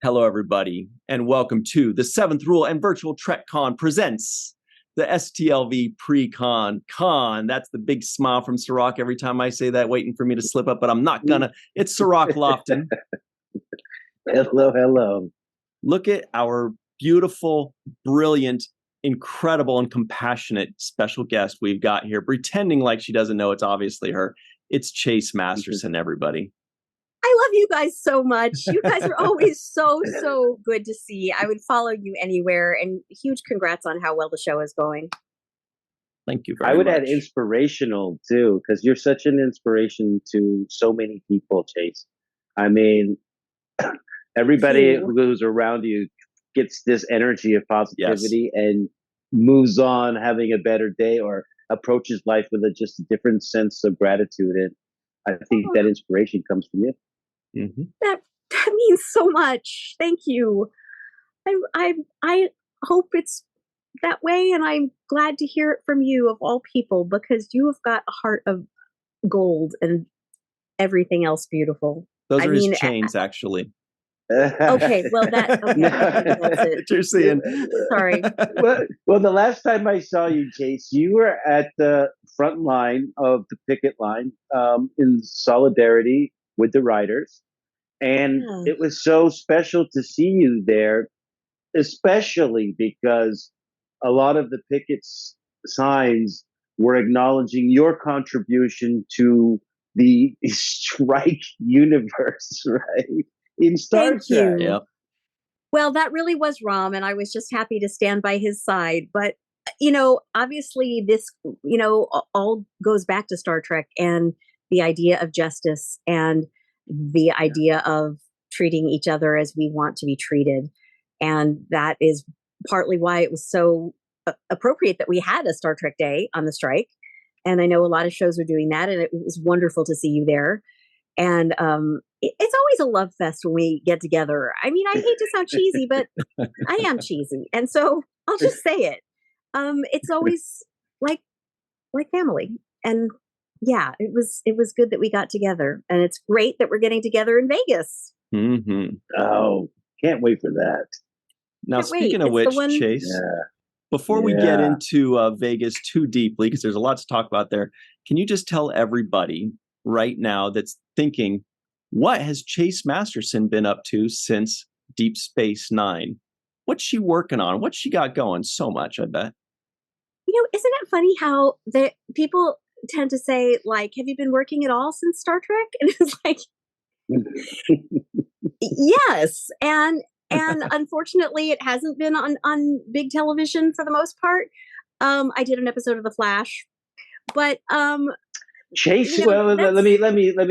Hello, everybody, and welcome to the Seventh Rule and Virtual TrekCon presents the STLV Pre-Con Con. That's the big smile from Sirach every time I say that, waiting for me to slip up, but I'm not gonna. It's Sirach Lofton. Hello, hello. Look at our beautiful, brilliant, incredible, and compassionate special guest we've got here, pretending like she doesn't know it's obviously her. It's Chase Masterson, everybody. I love you guys so much. You guys are always so good to see. I would follow you anywhere, and huge congrats on how well the show is going. Thank you very much. I would add inspirational too, because you're such an inspiration to so many people, Chase. I mean, everybody who's around you gets this energy of positivity and moves on having a better day or approaches life with just a different sense of gratitude. And I think that inspiration comes from you. Mm-hmm. That means so much. Thank you. I hope it's that way, and I'm glad to hear it from you of all people, because you have got a heart of gold and everything else beautiful. Those are his chains, actually. Okay, well that's it. You're seeing. Sorry. Well, the last time I saw you, Chase, you were at the front line of the picket line in solidarity with the riders. And it was so special to see you there, especially because a lot of the picket signs were acknowledging your contribution to the strike universe, right? In Star Trek. Yep. Well, that really was Rom, and I was just happy to stand by his side. But, obviously this, all goes back to Star Trek and the idea of justice and the idea of treating each other as we want to be treated. And that is partly why it was so appropriate that we had a Star Trek Day on the strike. And I know a lot of shows are doing that, and it was wonderful to see you there. And it's always a love fest when we get together. I mean, I hate to sound cheesy, but I am cheesy. And so I'll just say it. It's always like family. And yeah, it was good that we got together, and it's great that we're getting together in Vegas. Mm-hmm. Oh, can't wait for that. Now, speaking of which, Chase, before we get into Vegas too deeply, because there's a lot to talk about there, can you just tell everybody right now that's thinking, what has Chase Masterson been up to since Deep Space Nine? What's she working on? What's she got going? So much, I bet. Isn't it funny how the people tend to say, like, have you been working at all since Star Trek? And it's like, yes. And unfortunately, it hasn't been on big television for the most part. I did an episode of The Flash, but Chase. Well, let me.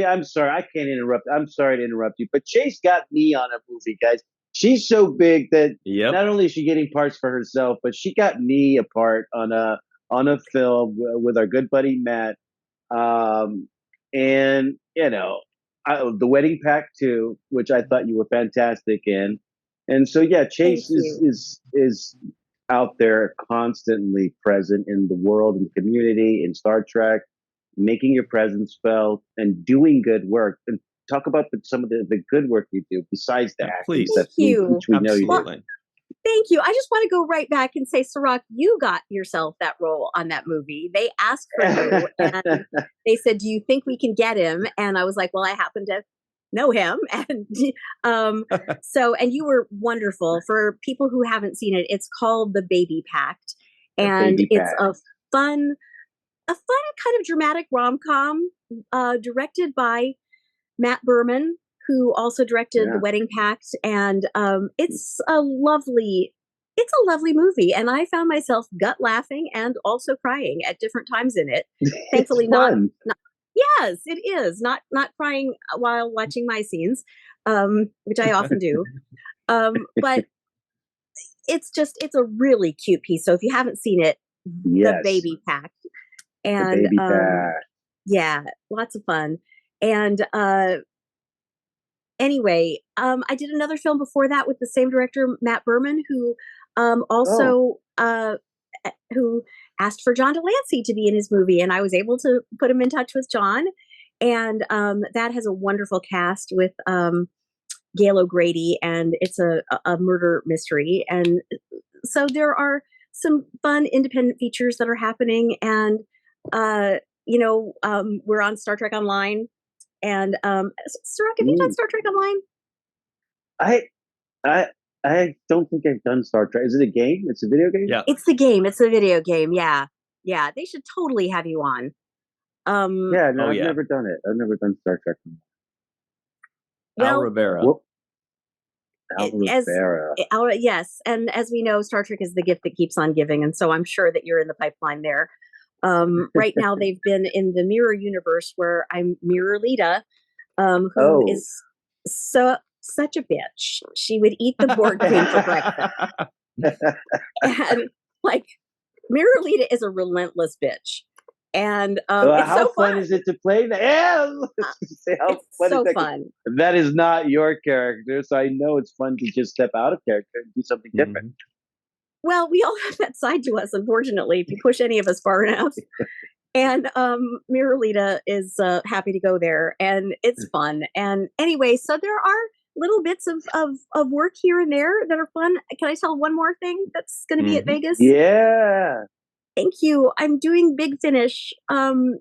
I'm sorry, I can't interrupt. I'm sorry to interrupt you, but Chase got me on a movie, guys. She's so big that not only is she getting parts for herself, but she got me a part on a film with our good buddy Matt. And The Wedding Pact 2, which I thought you were fantastic in. And so Chase is out there constantly present in the world, in the community, in Star Trek, making your presence felt and doing good work. And talk about some of the good work you do besides the acting. Please. Thank you. Which we know you do. Thank you. I just want to go right back and say, Sirach, you got yourself that role on that movie. They asked for you, and they said, do you think we can get him? And I was like, well, I happen to know him. And and you were wonderful. For people who haven't seen it, it's called The Baby Pact. And it's a fun kind of dramatic rom-com directed by Matt Berman, who also directed The Wedding Pact, and it's a lovely movie, and I found myself gut laughing and also crying at different times in it. Thankfully, not. Yes, it is not crying while watching my scenes, which I often do. But it's a really cute piece. So if you haven't seen it, The Baby Pact, and lots of fun. And anyway, I did another film before that with the same director, Matt Berman, who who asked for John Delancey to be in his movie, and I was able to put him in touch with John. And that has a wonderful cast with Gail O'Grady, and it's a murder mystery. And so there are some fun independent features that are happening. And, we're on Star Trek Online. And Sirach, have you done Star Trek Online? I don't think I've done Star Trek. Is it a game? It's a video game? Yeah. It's the game. It's a video game. Yeah. Yeah. They should totally have you on. I've never done it. I've never done Star Trek. Al Rivera. Yes. And as we know, Star Trek is the gift that keeps on giving. And so I'm sure that you're in the pipeline there. Right now, they've been in the Mirror universe where I'm Mirror Lita, who is such a bitch. She would eat the Borg queen for breakfast. And like, Mirror Lita is a relentless bitch. And it's how so fun is it to play that? Yeah, it's fun. That is not your character, so I know it's fun to just step out of character and do something different. Well, we all have that side to us, unfortunately, if you push any of us far enough. And Mirror Lita is happy to go there, and it's fun. And anyway, so there are little bits of work here and there that are fun. Can I tell one more thing that's going to be at Vegas? Yeah. Thank you. I'm doing Big Finish,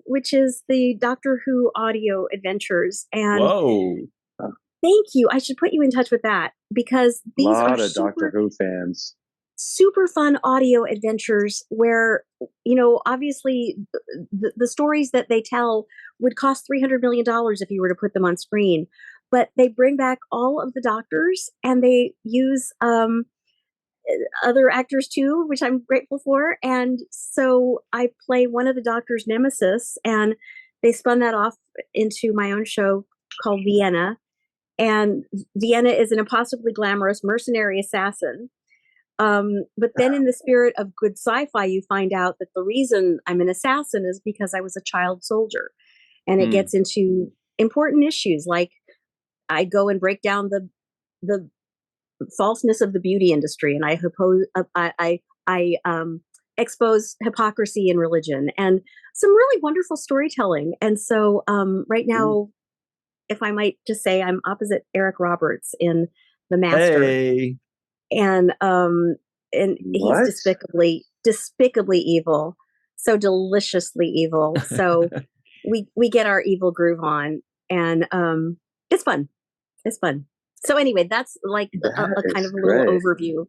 which is the Doctor Who audio adventures. And whoa. Thank you. I should put you in touch with that because these are a lot of Doctor Who fans. Super fun audio adventures where, obviously the stories that they tell would cost $300 million if you were to put them on screen. But they bring back all of the doctors and they use other actors too, which I'm grateful for. And so I play one of the doctor's nemesis, and they spun that off into my own show called Vienna. And Vienna is an impossibly glamorous mercenary assassin. But then in the spirit of good sci-fi, you find out that the reason I'm an assassin is because I was a child soldier. And it gets into important issues like I go and break down the falseness of the beauty industry, and I expose hypocrisy in religion and some really wonderful storytelling. And so right now, if I might just say, I'm opposite Eric Roberts in The Master. Hey. And he's despicably evil, so deliciously evil. So we get our evil groove on, and it's fun. It's fun. So anyway, that's like a kind of a little overview.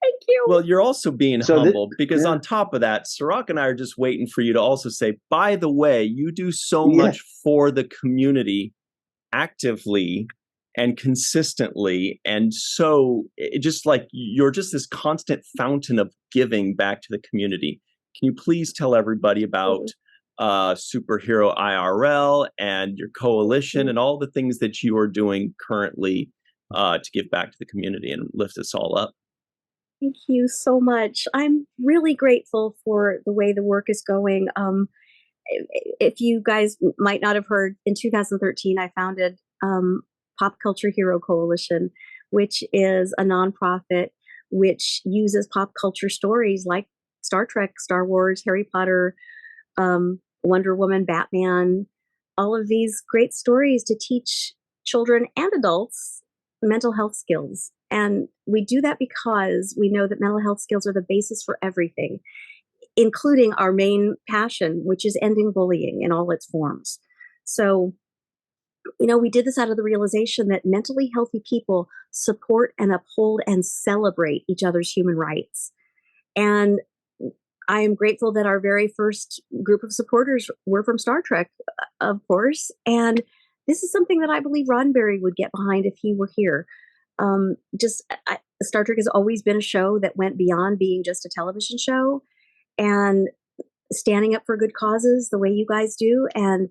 Thank you. Well, you're also being humble because on top of that, Sirach and I are just waiting for you to also say, by the way, you do so much for the community actively and consistently. And so just like you're just this constant fountain of giving back to the community. Can you please tell everybody about Superhero IRL and your coalition and all the things that you are doing currently to give back to the community and lift us all up? Thank you so much. I'm really grateful for the way the work is going. If you guys might not have heard, in 2013, I founded Pop Culture Hero Coalition, which is a nonprofit which uses pop culture stories like Star Trek, Star Wars, Harry Potter, Wonder Woman, Batman, all of these great stories to teach children and adults mental health skills. And we do that because we know that mental health skills are the basis for everything, including our main passion, which is ending bullying in all its forms. So, we did this out of the realization that mentally healthy people support and uphold and celebrate each other's human rights. And I am grateful that our very first group of supporters were from Star Trek, of course. And this is something that I believe Roddenberry would get behind if he were here. Star Trek has always been a show that went beyond being just a television show and standing up for good causes the way you guys do. And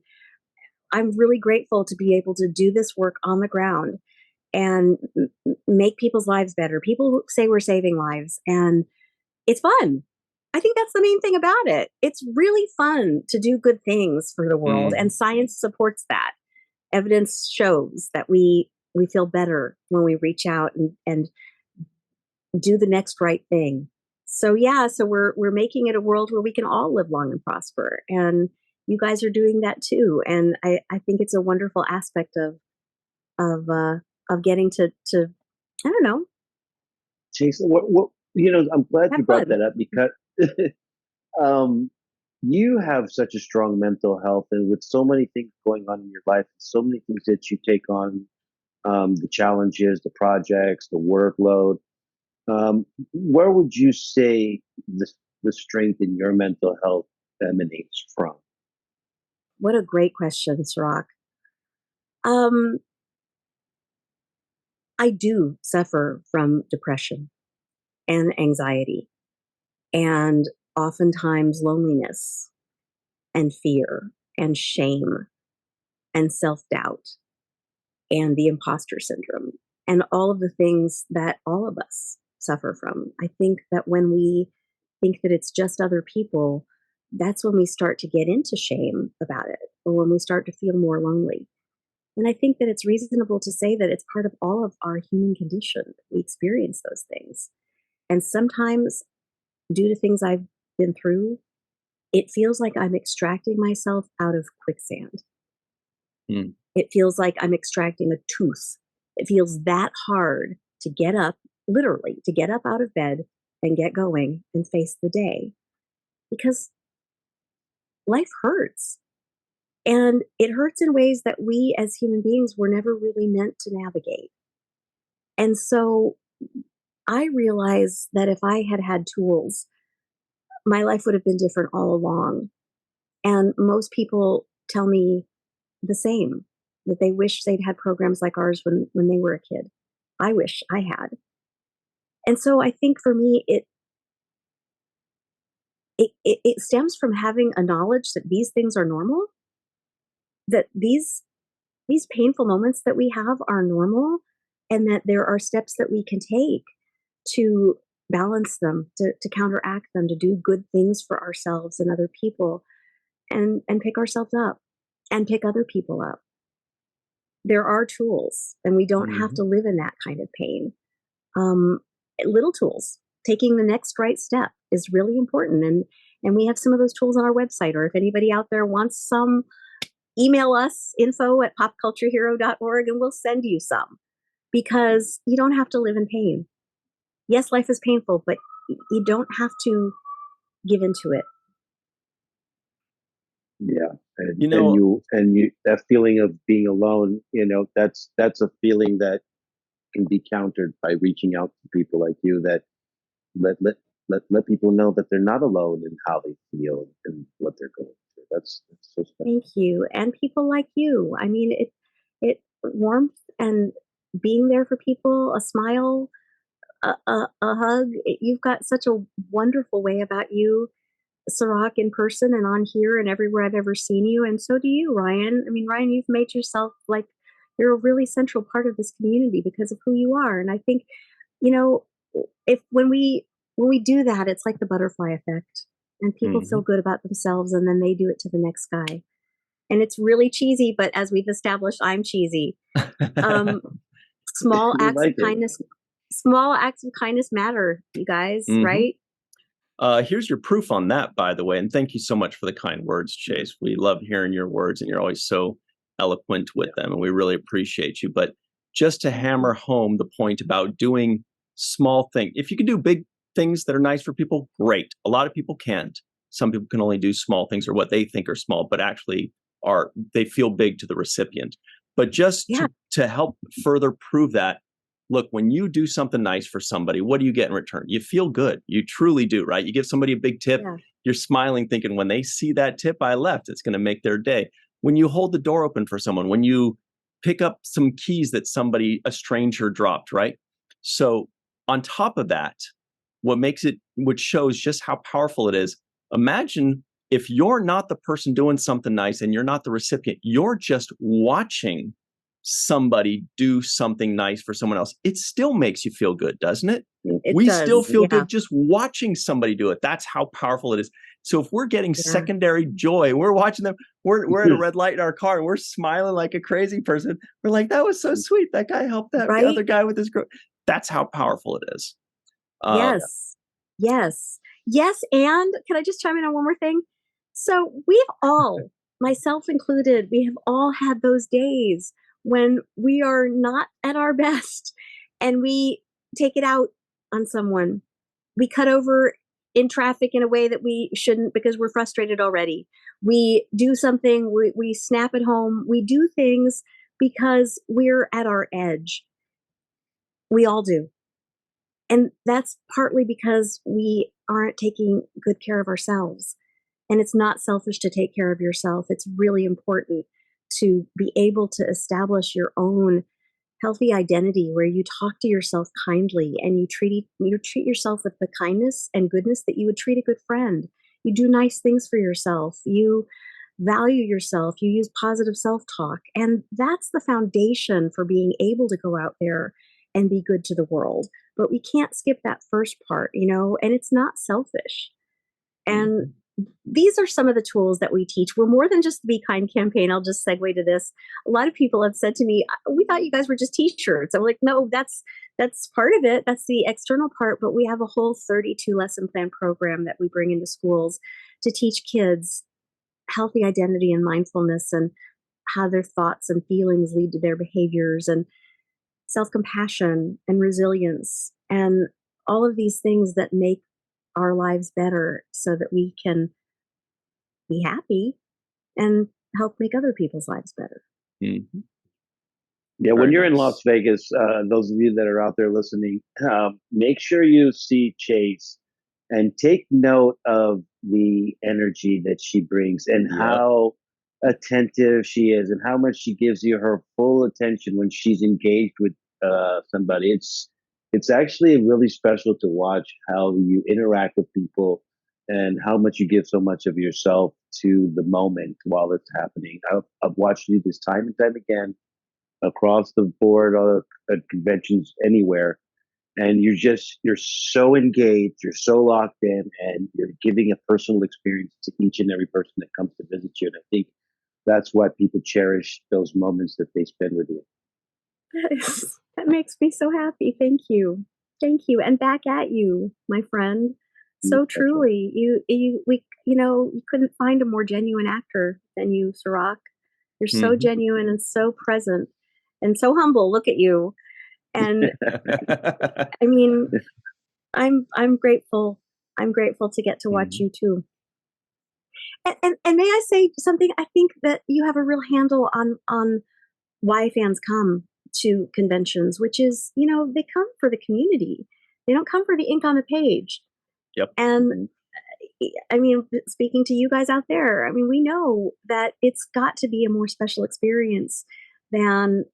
I'm really grateful to be able to do this work on the ground and make people's lives better. People say we're saving lives, and it's fun. I think that's the main thing about it. It's really fun to do good things for the world, and science supports that. Evidence shows that we feel better when we reach out and do the next right thing. So we're making it a world where we can all live long and prosper, and you guys are doing that too. And I think it's a wonderful aspect of getting to I don't know. Jason, what I'm glad you brought that up because you have such a strong mental health, and with so many things going on in your life, so many things that you take on, the challenges, the projects, the workload. Where would you say the strength in your mental health emanates from? What a great question, Sirach. I do suffer from depression and anxiety and oftentimes loneliness and fear and shame and self-doubt and the imposter syndrome and all of the things that all of us suffer from. I think that when we think that it's just other people, that's when we start to get into shame about it, or when we start to feel more lonely. And I think that it's reasonable to say that it's part of all of our human condition. We experience those things. And sometimes, due to things I've been through, it feels like I'm extracting myself out of quicksand. Mm. It feels like I'm extracting a tooth. It feels that hard to get up, literally, to get up out of bed and get going and face the day. Because life hurts. And it hurts in ways that we as human beings were never really meant to navigate. And so I realize that if I had had tools, my life would have been different all along. And most people tell me the same, that they wish they'd had programs like ours when they were a kid. I wish I had. And so I think for me, it stems from having a knowledge that these things are normal, that these painful moments that we have are normal, and that there are steps that we can take to balance them, to counteract them, to do good things for ourselves and other people, and pick ourselves up and pick other people up. There are tools, and we don't have to live in that kind of pain. Little tools, taking the next right step is really important. And we have some of those tools on our website, or if anybody out there wants some, email us, info@popculturehero.org, and we'll send you some, because you don't have to live in pain. Yes, life is painful, but you don't have to give into it. Yeah. And you that feeling of being alone, that's a feeling that can be countered by reaching out to people like you that let people know that they're not alone in how they feel and what they're going through. That's so special. Thank you. And people like you. I mean, it warmth and being there for people, a smile, a hug. You've got such a wonderful way about you, Sirach, in person and on here and everywhere I've ever seen you. And so do you, Ryan. I mean, Ryan, you've made yourself like you're a really central part of this community because of who you are. And I think, if when we do that, it's like the butterfly effect, and people feel good about themselves, and then they do it to the next guy. And it's really cheesy, but as we've established, I'm cheesy. Small acts of kindness. Small acts of kindness matter, you guys, right? Here's your proof on that, by the way. And thank you so much for the kind words, Chase. We love hearing your words, and you're always so eloquent with them, and we really appreciate you. But just to hammer home the point about doing small things, if you can do big things that are nice for people, great. A lot of people can't. Some people can only do small things, or what they think are small, but actually they feel big to the recipient. But just to help further prove that, look, when you do something nice for somebody, what do you get in return? You feel good. You truly do, right? You give somebody a big tip, you're smiling, thinking, when they see that tip I left, it's going to make their day. When you hold the door open for someone, when you pick up some keys that a stranger dropped, right? So on top of that, which shows just how powerful it is, imagine if you're not the person doing something nice and you're not the recipient, you're just watching somebody do something nice for someone else. It still makes you feel good, doesn't it? We still feel good just watching somebody do it. That's how powerful it is. So if we're getting secondary joy, we're watching them, we're at a red light in our car and we're smiling like a crazy person. We're like, that was so sweet. That guy helped the other guy with his growth. That's how powerful it is. Yes. And can I just chime in on one more thing? So we've all, myself included, we have all had those days when we are not at our best and we take it out on someone. We cut over in traffic in a way that we shouldn't because we're frustrated already. We do something, we snap at home. We do things because we're at our edge. We all do. And that's partly because we aren't taking good care of ourselves. And it's not selfish to take care of yourself. It's really important to be able to establish your own healthy identity where you talk to yourself kindly and you treat yourself with the kindness and goodness that you would treat a good friend. You do nice things for yourself. You value yourself. You use positive self-talk. And that's the foundation for being able to go out there and be good to the world. But we can't skip that first part, and it's not selfish. And these are some of the tools that we teach. We're more than just the Be Kind campaign. I'll just segue to this. A lot of people have said to me, we thought you guys were just t-shirts. I'm like, no, that's part of it. That's the external part. But we have a whole 32 lesson plan program that we bring into schools to teach kids healthy identity and mindfulness and how their thoughts and feelings lead to their behaviors and self-compassion and resilience and all of these things that make our lives better so that we can be happy and help make other people's lives better. Mm-hmm. Yeah, when you're in Las Vegas, those of you that are out there listening, make sure you see Chase and take note of the energy that she brings and how attentive she is and how much she gives you her full attention when she's engaged with somebody. It's actually really special to watch how you interact with people and how much you give so much of yourself to the moment while it's happening. I've watched you this time and time again across the board at conventions anywhere. And you're so engaged, you're so locked in, and you're giving a personal experience to each and every person that comes to visit you. And I think that's why people cherish those moments that they spend with you. That makes me so happy. Thank you. Thank you. And back at you, my friend. So truly, you couldn't find a more genuine actor than you, Sirach. You're so genuine and so present and so humble. Look at you. And I mean, I'm grateful. I'm grateful to get to watch you too. And may I say something? I think that you have a real handle on why fans come to conventions, which is, they come for the community. They don't come for the ink on the page. Yep. And I mean, speaking to you guys out there, I mean, we know that it's got to be a more special experience than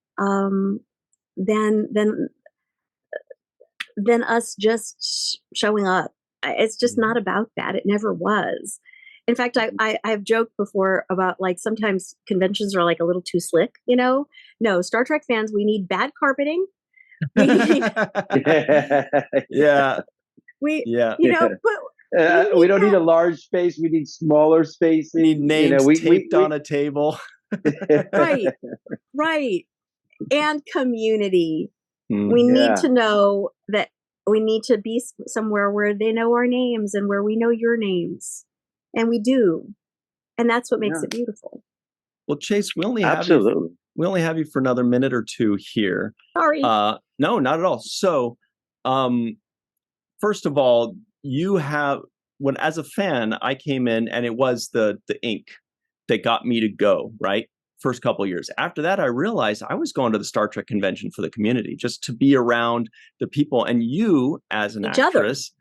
us just showing up. It's just not about that. It never was. In fact, I've joked before about like sometimes conventions are like a little too slick, No, Star Trek fans, we need bad carpeting. We need, yeah. We don't need a large space. We need smaller spaces. We need names taped on a table. Right. And community. We need to know that we need to be somewhere where they know our names and where we know your names. And we do. And that's what makes it beautiful. Well, Chase, we only have you for another minute or two here. Sorry. No, not at all. So, first of all, as a fan, I came in and it was the ink that got me to go, right? First couple of years. After that, I realized I was going to the Star Trek convention for the community, just to be around the people. And you, as an actress,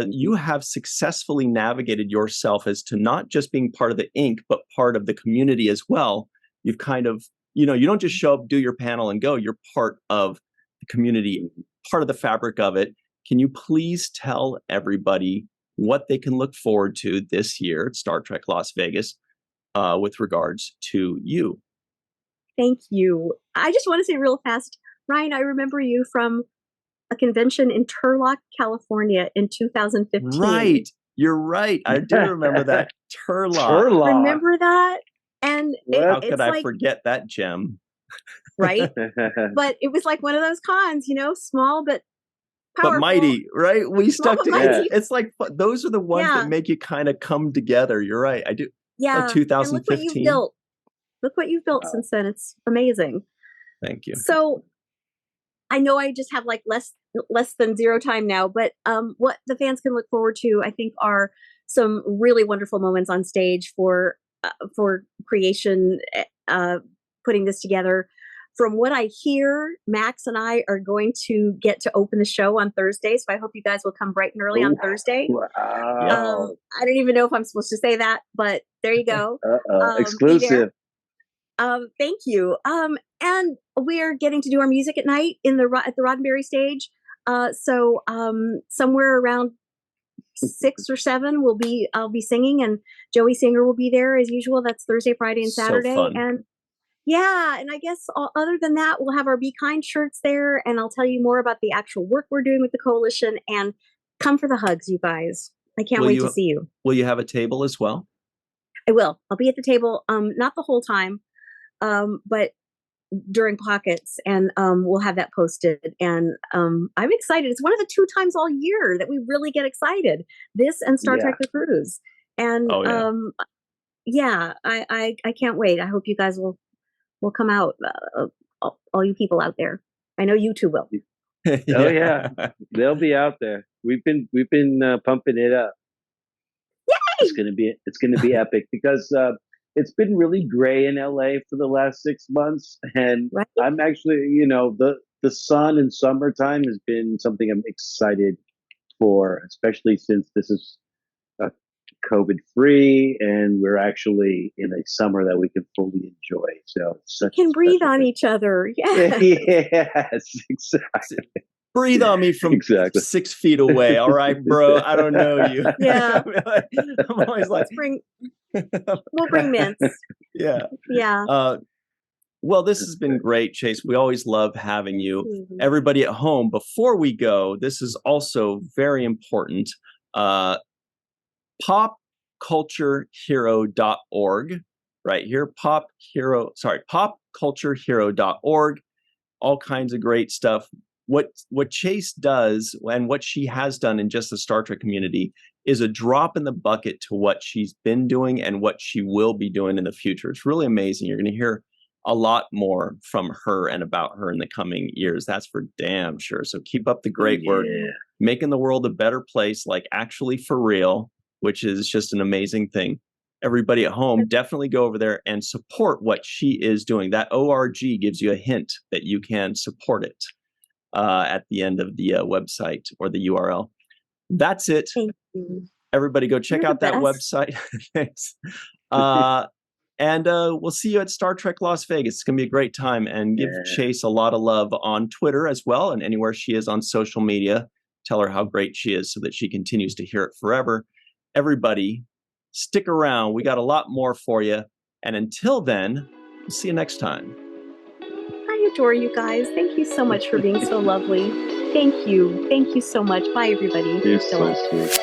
you have successfully navigated yourself as to not just being part of the ink, but part of the community as well. You've kind of, you don't just show up, do your panel and go. You're part of the community, part of the fabric of it. Can you please tell everybody what they can look forward to this year at Star Trek Las Vegas with regards to you? Thank you. I just want to say real fast, Ryan, I remember you from a convention in Turlock, California in 2015. Right. You're right. I do remember that. Turlock. Remember that? And how could I forget that gem? Right? But it was like one of those cons, small but powerful. But mighty, right? We stuck together. It's like those are the ones that make you kind of come together. You're right. I do. Yeah. Like 2015. And look what you've built. Look what you've built since then. It's amazing. Thank you. So I know I just have like less than zero time now, but what the fans can look forward to, I think, are some really wonderful moments on stage for creation, putting this together. From what I hear, Max and I are going to get to open the show on Thursday, so I hope you guys will come bright and early on Thursday. Wow. I don't even know if I'm supposed to say that, but there you go. Exclusive. Thank you. And we're getting to do our music at night at the Roddenberry stage. So somewhere around 6 or 7, I'll be singing, and Joey Singer will be there as usual. That's Thursday, Friday, and Saturday. So fun. And yeah, and I guess other than that, we'll have our Be Kind shirts there, and I'll tell you more about the actual work we're doing with the coalition. And come for the hugs, you guys. I can't wait to see you. Will you have a table as well? I will. I'll be at the table, not the whole time, but during pockets, and we'll have that posted. And I'm excited. It's one of the 2 times all year that we really get excited. This and Star Trek The Cruise. And I can't wait. I hope you guys will come out, all you people out there. I know you two will. Oh yeah, they'll be out there. We've been pumping it up. Yay! It's gonna be epic because it's been really gray in LA for the last 6 months, and I'm actually, the sun and summertime has been something I'm excited for, especially since this is COVID free, and we're actually in a summer that we can fully enjoy. So we can breathe on each other. Yeah. Yes, exactly. Breathe on me from 6 feet away. All right, bro. I don't know you. Yeah. I'm always like, we'll bring mints. Yeah. Yeah. Well, this has been great, Chase. We always love having you. Mm-hmm. Everybody at home, before we go, this is also very important. popculturehero.org, right here, popculturehero.org, all kinds of great stuff. What Chase does, and what she has done in just the Star Trek community, is a drop in the bucket to what she's been doing and what she will be doing in the future. It's really amazing. You're going to hear a lot more from her and about her in the coming years. That's for damn sure. So keep up the great work, making the world a better place, like actually for real, which is just an amazing thing. Everybody at home, definitely go over there and support what she is doing. That ORG gives you a hint that you can support it at the end of the website or the URL. That's it. Thank you. Everybody go check out that website. Thanks. And we'll see you at Star Trek Las Vegas. It's going to be a great time. And give Chase a lot of love on Twitter as well, and anywhere she is on social media. Tell her how great she is so that she continues to hear it forever. Everybody, stick around. We got a lot more for you. And until then, we'll see you next time. I adore you guys. Thank you so much for being so lovely. Thank you. Thank you so much. Bye, everybody. You're so sweet.